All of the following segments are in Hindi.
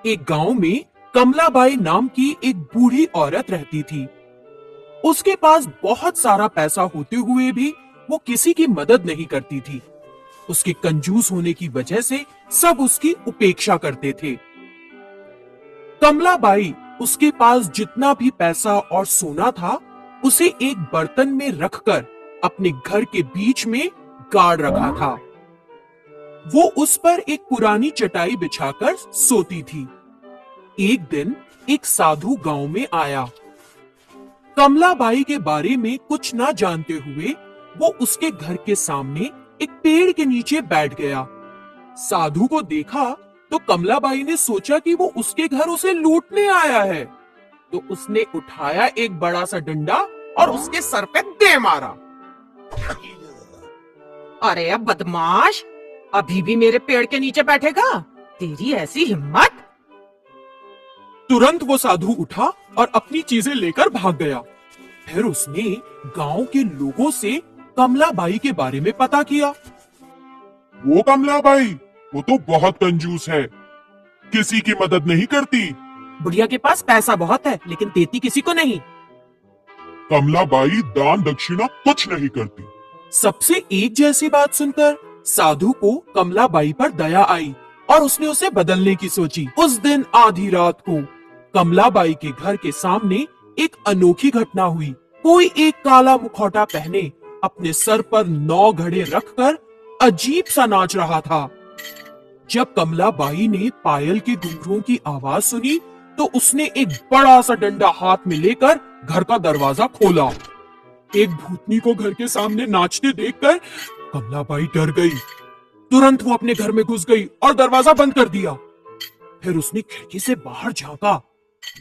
एक गांव में कमलाबाई नाम की एक बूढ़ी औरत रहती थी। उसके पास बहुत सारा पैसा होते हुए भी वो किसी की मदद नहीं करती थी। उसके कंजूस होने की वजह से सब उसकी उपेक्षा करते थे। कमलाबाई उसके पास जितना भी पैसा और सोना था उसे एक बर्तन में रखकर अपने घर के बीच में गाड़ रखा था। वो उस पर एक पुरानी चटाई बिछाकर सोती थी। एक दिन एक साधु गांव में आया। कमलाबाई के बारे में कुछ ना जानते हुए वो उसके घर के सामने एक पेड़ के नीचे बैठ गया। साधु को देखा तो कमलाबाई ने सोचा कि वो उसके घर उसे लूटने आया है, तो उसने उठाया एक बड़ा सा डंडा और उसके सर पे दे मारा। अरे अब बदमाश, अभी भी मेरे पेड़ के नीचे बैठेगा? तेरी ऐसी हिम्मत! तुरंत वो साधु उठा और अपनी चीजें लेकर भाग गया। फिर उसने गांव के लोगों से कमलाबाई के बारे में पता किया। वो कमलाबाई, वो तो बहुत कंजूस है, किसी की मदद नहीं करती। बुढ़िया के पास पैसा बहुत है लेकिन देती किसी को नहीं। कमलाबाई दान दक्षिणा कुछ नहीं करती। सबसे एक जैसी बात सुनकर साधु को कमलाबाई पर दया आई और उसने उसे बदलने की सोची। उस दिन आधी रात को कमलाबाई के घर के सामने एक अनोखी घटना हुई। कोई एक काला मुखौटा पहने अपने सर पर 9 घड़े रखकर अजीब सा नाच रहा था। जब कमलाबाई ने पायल के घुंघरूओं की आवाज सुनी तो उसने एक बड़ा सा डंडा हाथ में लेकर घर का दरवाजा खोला। एक भूतनी को घर के सामने नाचते देखकर कमलाबाई डर गई। तुरंत वो अपने घर में घुस गई और दरवाजा बंद कर दिया। फिर उसने खिड़की से बाहर झांका।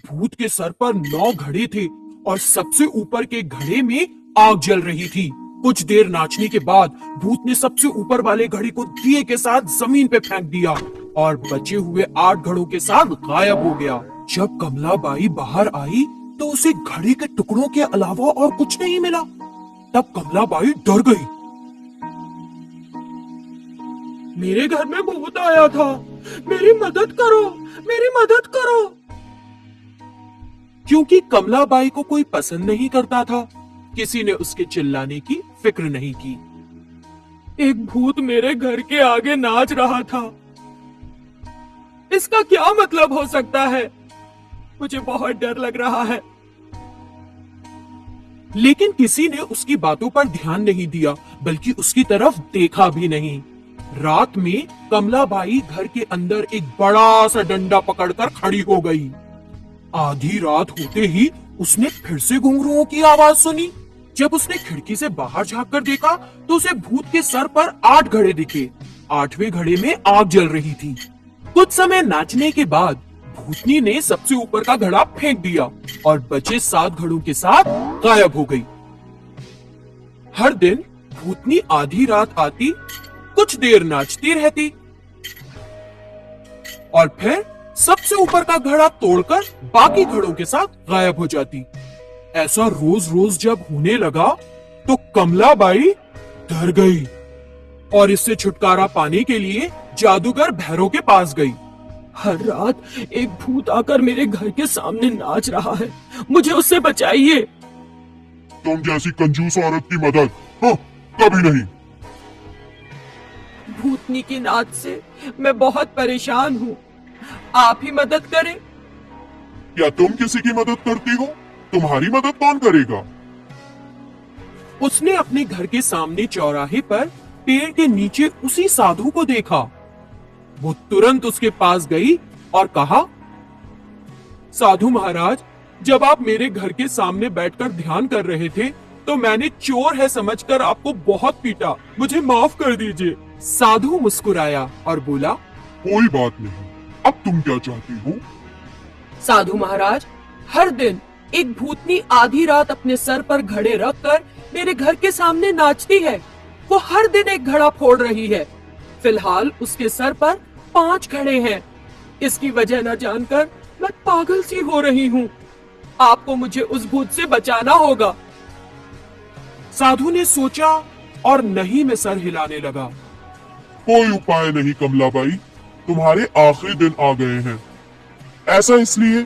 भूत के सर पर 9 घड़े थे और सबसे ऊपर के घड़े में आग जल रही थी। कुछ देर नाचने के बाद भूत ने सबसे ऊपर वाले घड़े को दिए के साथ जमीन पे फेंक दिया और बचे हुए 8 घड़ों के साथ गायब हो गया। जब कमलाबाई बाहर आई तो उसे घड़े के टुकड़ों के अलावा और कुछ नहीं मिला। तब कमलाबाई डर गई। मेरे घर में भूत आया था, मेरी मदद करो, मेरी मदद करो। क्योंकि कमलाबाई को कोई पसंद नहीं करता था, किसी ने उसके चिल्लाने की फिक्र नहीं की। एक भूत मेरे घर के आगे नाच रहा था, इसका क्या मतलब हो सकता है? मुझे बहुत डर लग रहा है। लेकिन किसी ने उसकी बातों पर ध्यान नहीं दिया, बल्कि उसकी तरफ देखा भी नहीं। रात में कमलाबाई घर के अंदर एक बड़ा सा डंडा पकड़कर खड़ी हो गई। आधी रात होते ही उसने फिर से घुंघरूओं की आवाज सुनी। जब उसने खिड़की से बाहर झांककर देखा तो उसे भूत के सर पर 8 घड़े दिखे। 8वें घड़े में आग जल रही थी। कुछ समय नाचने के बाद भूतनी ने सबसे ऊपर का घड़ा फेंक दिया और बचे 7 घड़ों के साथ गायब हो गई। हर दिन भूतनी आधी रात आती, कुछ देर नाचती रहती और फिर सबसे ऊपर का घड़ा तोड़कर बाकी घड़ों के साथ गायब हो जाती। ऐसा रोज रोज जब होने लगा तो कमलाबाई डर गई और इससे छुटकारा पाने के लिए जादूगर भैरव के पास गई। हर रात एक भूत आकर मेरे घर के सामने नाच रहा है, मुझे उससे बचाइए। तुम जैसी कंजूस औरत की मदद कभी नहीं। भूतनी की नाच से मैं बहुत परेशान हूँ, आप ही मदद करें। क्या तुम किसी की मदद करती हो? तुम्हारी मदद कौन करेगा? उसने अपने घर के सामने चौराहे पर पेड़ के नीचे उसी साधु को देखा। वो तुरंत उसके पास गई और कहा, साधु महाराज, जब आप मेरे घर के सामने बैठकर ध्यान कर रहे थे तो मैंने चोर है समझकर आपको बहुत पीटा, मुझे माफ कर दीजिए। साधु मुस्कुराया और बोला, कोई बात नहीं, अब तुम क्या चाहती हो? साधु महाराज, हर दिन एक भूतनी आधी रात अपने सर पर घड़े रखकर मेरे घर के सामने नाचती है। वो हर दिन एक घड़ा फोड़ रही है। फिलहाल उसके सर पर 5 घड़े हैं। इसकी वजह न जानकर मैं पागल सी हो रही हूँ। आपको मुझे उस भूत से बचाना होगा। साधु ने सोचा और नहीं में सर हिलाने लगा। कोई उपाय नहीं कमलाबाई, तुम्हारे आखिरी दिन आ गए हैं। ऐसा इसलिए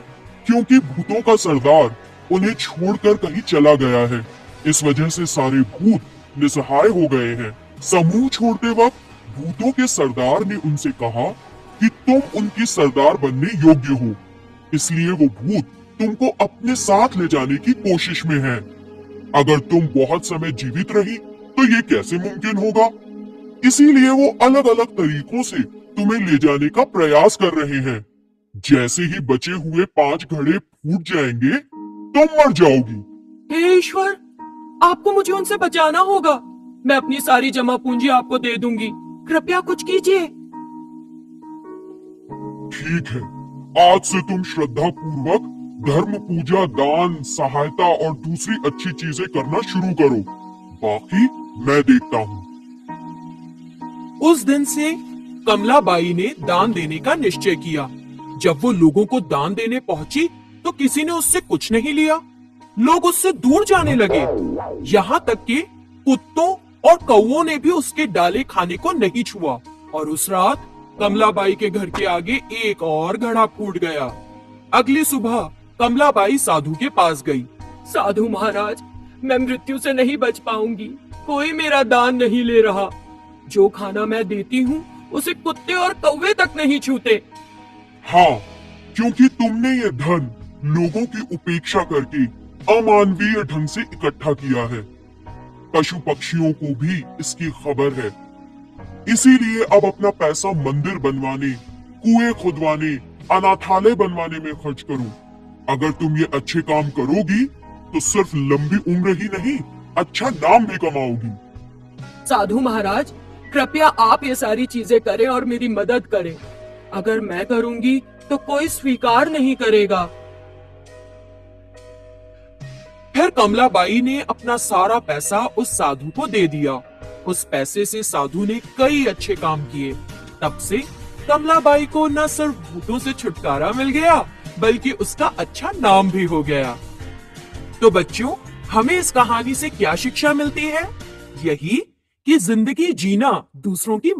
क्योंकि भूतों का सरदार उन्हें छोड़कर कहीं चला गया है। इस वजह से सारे भूत निसहाय हो गए हैं। समूह छोड़ते वक्त भूतों के सरदार ने उनसे कहा कि तुम उनकी सरदार बनने योग्य हो, इसलिए वो भूत तुमको अपने साथ ले जाने की कोशिश में है। अगर तुम बहुत समय जीवित रही तो ये कैसे मुमकिन होगा? इसीलिए वो अलग अलग तरीकों से तुम्हें ले जाने का प्रयास कर रहे हैं। जैसे ही बचे हुए 5 घड़े फूट जाएंगे तुम मर जाओगी। हे ईश्वर, आपको मुझे उनसे बचाना होगा। मैं अपनी सारी जमा पूंजी आपको दे दूंगी, कृपया कुछ कीजिए। ठीक है, आज से तुम श्रद्धा पूर्वक धर्म, पूजा, दान, सहायता और दूसरी अच्छी चीजें करना शुरू करो। बाकी मैं देखता हूँ। उस दिन से कमलाबाई ने दान देने का निश्चय किया। जब वो लोगों को दान देने पहुंची तो किसी ने उससे कुछ नहीं लिया। लोग उससे दूर जाने लगे। यहाँ तक कि कुत्तों और कौओं ने भी उसके डाले खाने को नहीं छुआ। और उस रात कमलाबाई के घर के आगे एक और घड़ा फूट गया। अगली सुबह कमलाबाई साधु के पास गई। साधु महाराज, मैं मृत्यु से नहीं बच पाऊंगी। कोई मेरा दान नहीं ले रहा। जो खाना मैं देती हूँ उसे कुत्ते और कौवे तक नहीं छूते। हाँ, क्योंकि तुमने ये धन लोगों की उपेक्षा करके अमानवीय ढंग से इकट्ठा किया है। पशु पक्षियों को भी इसकी खबर है। इसीलिए अब अपना पैसा मंदिर बनवाने, कुएं खुदवाने, अनाथालय बनवाने में खर्च करो। अगर तुम ये अच्छे काम करोगी तो सिर्फ लंबी उम्र ही नहीं, अच्छा नाम भी कमाओगी। साधु महाराज, कृपया आप ये सारी चीजें करें और मेरी मदद करें। अगर मैं करूंगी तो कोई स्वीकार नहीं करेगा। फिर कमलाबाई ने अपना सारा पैसा उस साधु को दे दिया। उस पैसे से साधु ने कई अच्छे काम किए। तब से कमलाबाई को न सिर्फ भूतों से छुटकारा मिल गया बल्कि उसका अच्छा नाम भी हो गया। तो बच्चों, हमें इस कहानी से क्या शिक्षा मिलती है? यही कि जिंदगी जीना दूसरों की